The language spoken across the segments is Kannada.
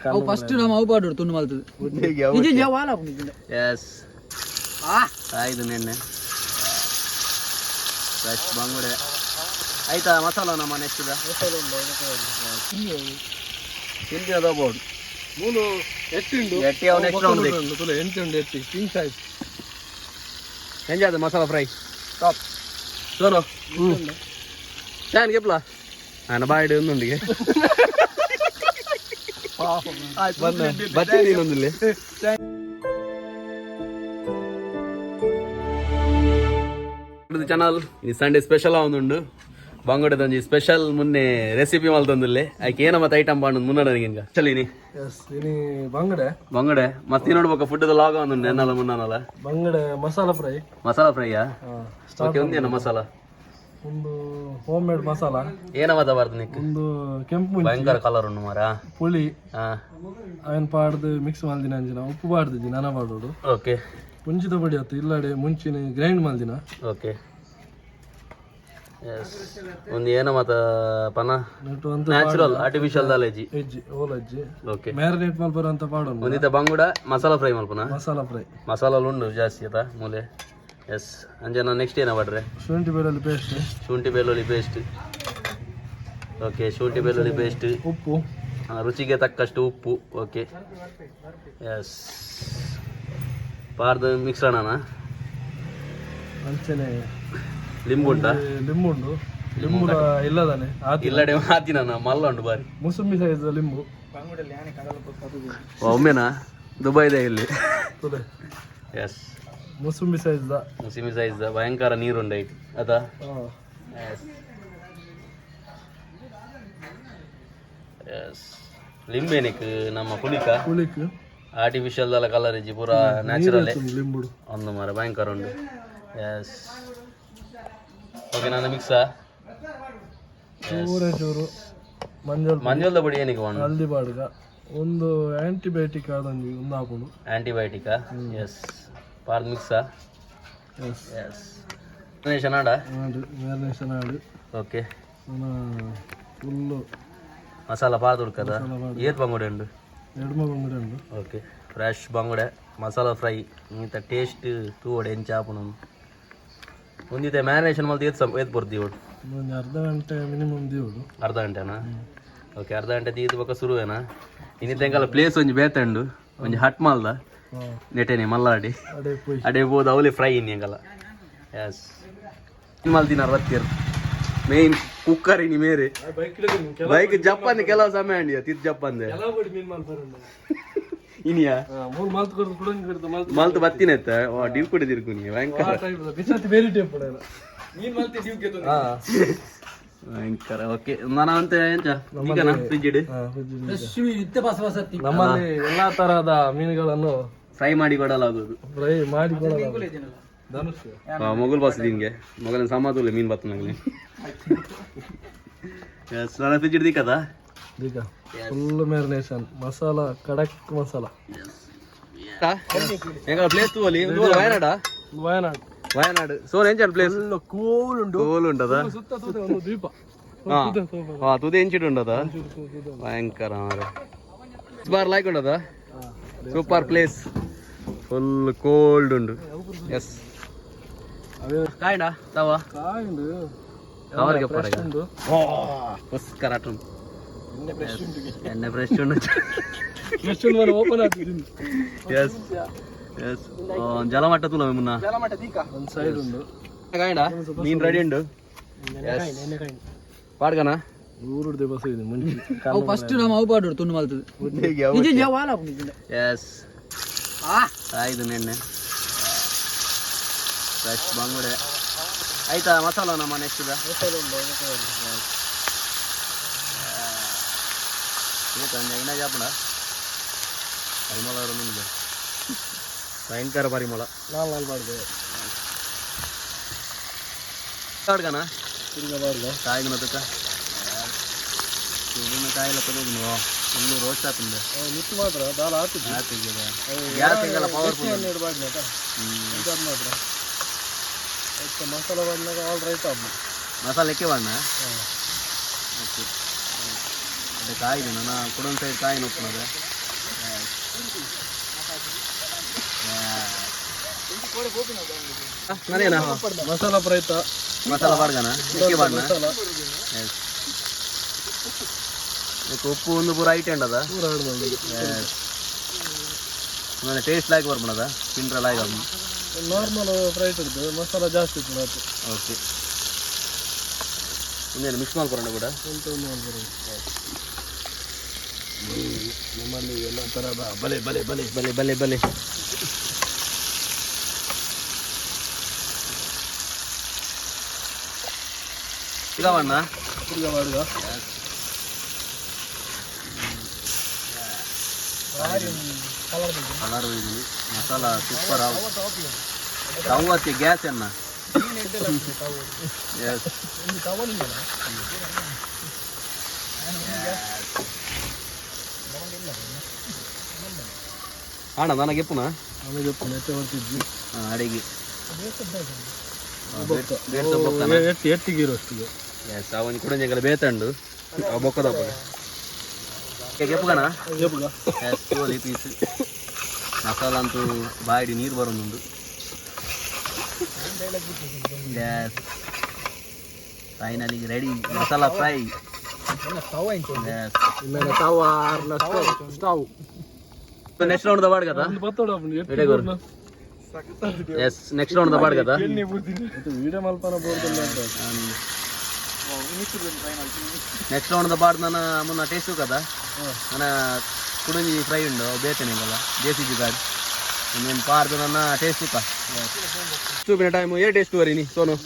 ಅವು ಫಸ್ಟ್ ನಾವು ಅವು ಪಾಡು ತುಂಡು ಮಾಡ್ತದೆ ಇದು ಜವಾಲ ಎಸ್ ಆಯ್ತು ನೆನ್ನೆ ಫ್ರೆಶ್ ಬಂಗುಡೆ ಆಯ್ತಾ ಮಸಾಲ ನಮ್ಮ ನೆಕ್ಸ್ಟ್ ತಿಂಡಿ ಅದಾಗ್ಬೋದು ಮೂನು ಎಟ್ಟುಂಡು ಎಟ್ಟಿ ಅವ್ನು ನೆಕ್ಸ್ಟ್ ರೌಂಡ್ ಎಂಟುಂಡು ಎಟ್ಟಿ ಕಿಂಗ್ ಸೈಜ್ ಹೆಂಗಾದ ಮಸಾಲ ಫ್ರೈ ಟಾಪ್ ಸೋನು ಚಾನ್ ಗೆಪ್ಲ ನಾನು ಬಾಯಿಡೆ ಒಂದೊಂದಿಗೆ ಬಚ್ಚಿ ಇನ್ನೊಂದಿಲ್ಲ ಚಾನಲ್ ಇದು ಸಂಡೇ ಸ್ಪೆಷಲ್ ಆವೊಂದುಂಡು ಬಂಗುಡೆದೊಂಜಿ ಸ್ಪೆಷಲ್ ಮುನ್ನೆ ರೆಸಿಪಿ ಮಲ್ತೊಂದುಲ್ಲೆ ಆಯ್ಕೆ ಏನ ಮತ್ತೆ ಐಟಮ್ ಬಾಂಡ್ ಮುನ್ನಡ ನಿಂಗ ಚಲೀನಿ ಬಂಗುಡೆ ಮತ್ತೆ ನೋಡ್ಬೇಕು ಫುಡ್ ಲಾಗ್ ಆವೊಂದುಂಡು ಎನ್ನಲ ಮುನ್ನನಲ ಬಂಗುಡೆ ಮಸಾಲ ಫ್ರೈಯಾ ಓಕೆ ಒಂದೇನ ಮಸಾಲ ಒಂದು ಹೋಮ್ ಮೇಡ್ ಮಸಾಲ ಏನ ಮತ ಬಾರ್ದು ನಿಕ್ ಒಂದು ಕೆಂಪು ಭಯಂಕರ ಕಲರ್ ಉಂಡು ಮಾರ ಪುಳಿ ಅವನ್ ಪಾಡ್ದು ಮಿಕ್ಸ್ ಮಲ್ದಿನ ಅಂಜಿನ ಉಪ್ಪು ಪಾಡ್ದಿದ್ದಿ ನಾನ ಪಾಡೋಡು ಓಕೆ ಮುಂಚಿತ ಪಡಿ ಆಯ್ತು ಇಲ್ಲಡೆ ಮುಂಚಿನ ಗ್ರೈಂಡ್ ಮಲ್ದಿನ ಓಕೆ ಒಂದು ಏನ ಮತ ಪನ ನ್ಯಾಚುರಲ್ ಆರ್ಟಿಫಿಷಿಯಲ್ ದಾಲೇಜಿ ಹೆಜ್ಜಿ ಓಲಜ್ಜಿ ಓಕೆ ಮ್ಯಾರಿನೇಟ್ ಮಲ್ಪರ ಅಂತ ಪಾಡೋಣ ಒಂದಿತ ಬಂಗುಡ ಮಸಾಲ ಫ್ರೈ ಮಲ್ಪನ ಮಸಾಲ ಉಂಡು ಜಾಸ್ತಿ ಆಯ್ತಾ ಮೂಲೆ ಎಸ್ ಅಂಜನ ನೆಕ್ಸ್ಟ್ ಏನ ಮಾಡ್ರೆ ಶುಂಠಿ ಬೆಳ್ಳುಳ್ಳಿ ಪೇಸ್ಟ್ ಓಕೆ ಶುಂಠಿ ಬೆಳ್ಳುಳ್ಳಿ ಪೇಸ್ಟ್ ಉಪ್ಪು ರುಚಿಗೆ ತಕ್ಕಷ್ಟು ಉಪ್ಪು ಓಕೆ ಎಸ್ ಪಾರ್ದು ಮಿಶ್ರಣನ ಅಂಚನೆ ಲಿಂಬು ಉಂಟಾ ಲಿಂಬುಂಡು ಇಲ್ಲದಾನೆ ಇಲ್ಲಡೆ ಹಾತಿನ ಮಲ್ಲ ಉಂಟು ಬಾರಿ ಮುಸುಂಬಿ ಸೈಜ್ ಲಿಂಬು ಒಮ್ಮೆನಾ ದುಬೈದ ಇಲ್ಲಿ ಎಸ್ ಮುಸುಂಬಿ ಸೈಜ್ ಭಯಂಕರ ನೀರುಂಡೆ ಅದಾ ಎಸ್ ಲಿಂಬೆನಿಕ್ ನಮ್ಮ ಪುಳಿಕ ಆರ್ಟಿಫಿಷಿಯಲ್ ದಲ್ಲ ಕಲರ್ ಇಜ್ಜಿ ಪೂರ ನ್ಯಾಚುರಲ್ ಒಂದು ಮರ ಭಯಂಕರ ಉಂಡು ಎಸ್ ಓಕೆ ನಾನು ಮಿಕ್ಸಾ ಮಂಜಲ್ದ ಪುಡಿ ಏನಕ್ಕೆ ಹಲ್ದಿ ಬಾಡ್ಗ ಒಂದು ಆಂಟಿಬಯೋಟಿಕ್ ಆದಂಗೆ ಒಂದು ಹಾಕೊಂಡು ಆಂಟಿಬಯೋಟಿಕಾ ಎಸ್ ಪಾರ್ದು ಮಿಕ್ಸಾ ಎಸ್ ಮ್ಯಾರಿನೇಷನ್ ಆಡು ಓಕೆ ಫುಲ್ಲು ಮಸಾಲ ಪಾರ್ದು ಹುಡ್ಕದ ಏತ್ ಬಂಗುಡೆ ಉಂಡು ಬಂಗುಡೆ ಉಂಡು ಓಕೆ ಫ್ರೆಶ್ ಬಂಗುಡೆ ಮಸಾಲ ಫ್ರೈ ಇಂಥ ಟೇಸ್ಟ್ ತೂವಡೆ ಎಂಚಾಪುನ ಒಂದಿತ್ತೆ ಮ್ಯಾರಿನೇಷನ್ ಮಲ್ತು ಏತ್ ಬರ್ತೀವಿ ಒಟ್ಟು ಒಂದು ಅರ್ಧ ಗಂಟೆ ಮಿನಿಮಮ್ ದೀವಡು ಅರ್ಧ ಗಂಟೆನಾ ಓಕೆ ಅರ್ಧ ಗಂಟೆ ತೀದು ಬಕ್ಕ ಶುರುವೇನಾ ಇನ್ನಿತ್ತೆಂಕಲ್ಲ ಪ್ಲೇಸ್ ಒಂಜಿ ಬೇತಂಡು ಒಂಜಿ ಹಟ್ ಮಾಲ್ದ ನೆಟೆನೆ ಮಲ್ಲಾಡಿ ಅಡೆ ಬೋದು ಅವಲಿ ಫ್ರೈ ಇನ್ನಿಂಗಲ್ಲ ಎಸ್ ಮಲ್ತಿನ ರತ್ತೀರ್ ಮೇನ್ ಕುಕ್ಕರ್ ಇನಿ ಮೇರೆ ಬೈಕ್ ಜಪ್ಪಂದು ಕೆಲವು ಸಮಯ ಅಂಡಿಯ ತಿತ್ ಜಪ್ಪಂದೆ ಇನಿಯಾ ಮಲ್ತು ಬತ್ತಿನೆತ್ತ ಡ್ಯೂ ಕೂಡ ತಿರ್ಕು ನೀ ಭಯಂಕರ ಓಕೆ ನಾನು ಅಂತ ಎಂಚ ಈಗನ ಫ್ರಿಜ್ ಇಡು ನಮ್ಮಲ್ಲಿ ಎಲ್ಲಾ ತರಹದ ಮೀನುಗಳನ್ನು ಫ್ರೈ ಮಾಡಿ ಕೊಡಲಾಗುವುದು ಮೊಗಲ್ ಬಾಸ್ ನಿನ್ಗೆ ಮೊಗಲಿನ ಸಮಾತುಲ್ಲ ಮೀನು ಬತ್ತ ನಂಗೆ ನಾನು ಫ್ರಿಜ್ ಇಡ್ದಿ ಕದಾ ಫುಲ್ ಮ್ಯಾರಿನೇಷನ್ ಮಸಾಲ ಕಡಕ್ ಮಸಾಲ ಹೆಂಗ ಪ್ಲೇಸ್ ತೂವಲಿ ವಯನಾಡು ಸೋನ್ ಎಂಚ ಪ್ಲೇಸ್ ಕೂಲ್ ಉಂಟದ ಒಂದು ದ್ವೀಪ ತುದೆ ಎಂಚಿಟ್ಟು ಉಂಟದ ಭಯಂಕರ ಬಾರ್ ಲೈಕ್ ಉಂಟದ ಸೂಪರ್ ಪ್ಲೇಸ್ ಫುಲ್ ಕೋಲ್ಡ್ ಉಂಡು ಎಸ್ ಕಾಯ್ಡ ತವ ಅವರಿಗೆ ಕರಾಟ ಎಣ್ಣೆ ಫ್ರೆಶ್ ಉಂಡು ಓಪನ್ ಆಗ್ತದೆ ಎಸ್ ಎಸ್ ಜಲಮಟ್ಟ ತುಲ ಮುನ್ನ ಒಂದು ಸೈಡ್ ಉಂಡು ಕಾಯ್ಡ ನೀನ್ ರೆಡಿ ಉಂಡು ಪಾಡ್ಗನ ಊರುಡ್ದೆ ಬಸ್ ಇದೆ ಮುಂಚೆ ಅವು ಫಸ್ಟ್ ನಾವು ಅವು ಪಾಡು ತುಂಡು ಮಾಡ್ತದೆ ಇದು ಜವಾಲ ಎಸ್ ಆಯ್ತು ನೆನ್ನೆ ಫ್ರೆಶ್ ಬಂಗುಡೆ ಆಯ್ತಾ ಮಸಾಲ ನಮ್ಮ ನೆಕ್ಸ್ಟ್ ಇನ್ನ ಜಾಪಣ ಪರಿಮಳ ನಿಮ್ಗೆ ಭಯಂಕರ ಪರಿಮಳ ಪಾಡ್ಗನ ಕಾಯಿನ ತಕ್ಕ ಕಾಯಿಲ್ಲ ತಗೋದು ಫುಲ್ಲು ರೋಸ್ಟ್ ಆಗ್ತದೆ ಮಿತ್ತು ಮಾತ್ರ ದಾಲ್ ಹಾಕಿದ್ವಿ ಗ್ಯಾಸ್ ಪವರ್ಫುಲ್ ಮಾತ್ರ ಮಸಾಲ ಬಂದಾಗ ಆಲ್ ರೈಟ್ ಆಗ ಮಸಾಲೆಕ್ಕೆ ಬಣ್ಣ ಓಕೆ ಅದೇ ಕಾಯಿದೆ ನಾನು ಕೊಡೊಂದು ಸೈಡ್ ಕಾಯಿ ನೋಡ್ಕೊಳೋದು ನಾನೇನಾ ಮಸಾಲ ಪ್ರೈತ ಮಸಾಲ ಬಾಡ್ಗನ ಇಕ್ಕೆ ಬಾಡ್ನ ಉಪ್ಪು ಒಂದು ಪೂರ ಐಟೆ ಉಂಟದ ಪೂರ ಆಮೇಲೆ ಟೇಸ್ಟ್ ಲಾಗಿ ಬರ್ಬೋಣದ ತಿಂಡ್ರಲ್ಲ ಆಗ ನಾರ್ಮಲ್ ಪ್ರೈಟ್ ಇರ್ತದೆ ಮಸಾಲ ಜಾಸ್ತಿ ಇರ್ತದೆ ಅದು ಓಕೆ ಇನ್ನೇನು ಮಿಕ್ಸ್ ಮಾಡ್ಕೊರೋಣ ಕೂಡ ನಮ್ಮಲ್ಲಿ ಎಲ್ಲ ಥರದ ಬಲೆ ಬಲೆ ಬಲೆ ಬಲೆ ಬಲೆ ಬಲೆ ಈಗ ಬಣ್ಣ ತಿರ್ಗಾ ಮಾಡುವ ಕಲರ್ ಮಸಾಲ ಸೂಪರ್ ತವತ್ತೆ ಗ್ಯಾಸ್ ಅನ್ನ ಅಣ್ಣ ನನಗೆ ಎಪ್ಪುನ ನಮಗೆ ನೆಟ್ಟೆ ಬರ್ತಿದ್ವಿ ಅಡಿಗೆ ಎಟ್ಟಿಗೆ ಅಷ್ಟಿಗೆ ಎಸ್ ಅವನಿಗೆ ಕೂಡ ಜಂಗಲ ಬೇತಂಡು ಬೊಕ್ಕದ ಎಪ್ಪುಗನ ಎಸ್ ಪೀಸ್ ಮಸಾಲ ಅಂತೂ ಬಾಯಿಡಿ ನೀರು ಬರೋದು yes finally ready masala fry next round ಬಾಡ್ కదా ಎಸ್ ನೆಕ್ಸ್ಟ್ ರೌಂಡ್ ಬಾಡ್ కదా వీడియో మల్పన బోర్దಲ್ಲ నెక్స్ట్ రౌండ్ బాడ్ ನನ್ನ ಮುನ್ನ ಟೇಸ್ಟ್ కదా ನನ್ನ ಕುಡುಂಜಿ ಫ್ರೈ ಉಂಡು ಬೇತೇನೆ కదా ಬೇಸಿಗೆ ಗಾಡಿ నేను పార్దు ನನ್ನ ಟೇಸ್ಟ್ ಕ చూపిన టైం ఏ టేస్ట్ వరిని సోను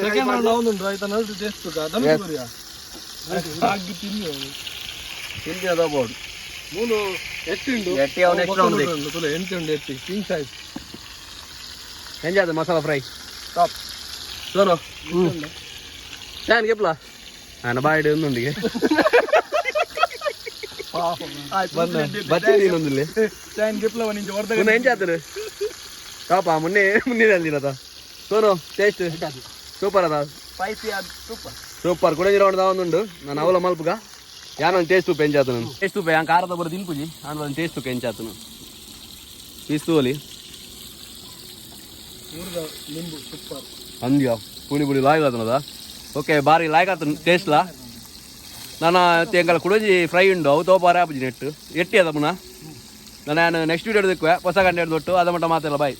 సెకండ్ రౌండ్ అవును అయితే నల్లి టేస్ట్ క దమ్ కొరియా ಆಗಿ ತಿಂದಿನ ತಗೋಬಹುದು ಮೂನು ಎಟ್ಟಿಂಡು ಎಟ್ಟಿ ಅವ ನೆಕ್ಸ್ಟ್ ರೌಂಡ್ ತುಲೆ ಎಂಟುಂಡು ಎಟ್ಟಿ ಕಿಂಗ್ ಸೈಜ್ ಎಂಜಾದ ಮಸಾಲ ಫ್ರೈ ಟಾಪ್ ಸೋನು ಚಾನ್ ಗೆಪ್ಲ ನಾನು ಬಾಯಿಡಿ ಒಂದೊಂದಿಗೆ ಬಚ್ಚೆ ನೀನೊಂದಿಲ್ಲಿ ಚಾನ್ ಗೆಪ್ಲ ನಿಂಜ ಹೊರದಾಗ ಮುನ್ನ ಎಂಜಾತರು ಟಾಪ ಮುನ್ನೆ ಅಂದಿನದ ಸೋನು ಟೇಸ್ಟ್ ಸೂಪರ್ ಅದ ಸ್ಪೈಸಿ ಆದ ಸೂಪರ್ ಸೂಪರ್ ಕುಡಂಜಿ ರೌಂಡ್ ಒಂದುಂಡು ನಾನು ಅವಲ ಮಲ್ಪುಗ ಯಾನೊಂದು ಟೇಸ್ಟ್ ಉಪ್ಪು ಎಂಚಾತು ನಾನು ಟೇಸ್ಟ್ ಉಪ್ಪು ಯಾನ್ ಖಾರದ ಬರೋದು ತಿನ್ಪುಜಿ ನಾನು ಟೇಸ್ಟ್ ಉಪ್ಪು ಎಂಚಾತು ಪೀಸ್ತು ಒಲಿ ನಿಂಬು ಸೂಪರ್ ಅಂದ್ಯಾ ಪುಣಿ ಪುಡಿ ಲಾಯ್ ಆತನದ ಓಕೆ ಬಾರಿ ಲಾಯ್ ಆತ ಟೇಸ್ಟ್ಲಾ ನಾನು ಎಂಕಲ್ ಕುಡಂಜಿ ಫ್ರೈ ಉಂಡು ಅವು ತೋಪಾರ ಆಪುಜಿ ನೆಟ್ಟು ಎಟ್ಟಿ ಅದ ಪುನಃ ನಾನು ನೆಕ್ಸ್ಟ್ ವೀಡಿಯೋ ಹೊಸ ಗಂಟೆ ಹಿಡಿದೊಟ್ಟು ಅದ ಮಟ್ಟ ಮಾತೆಲ್ಲ ಬಾಯ್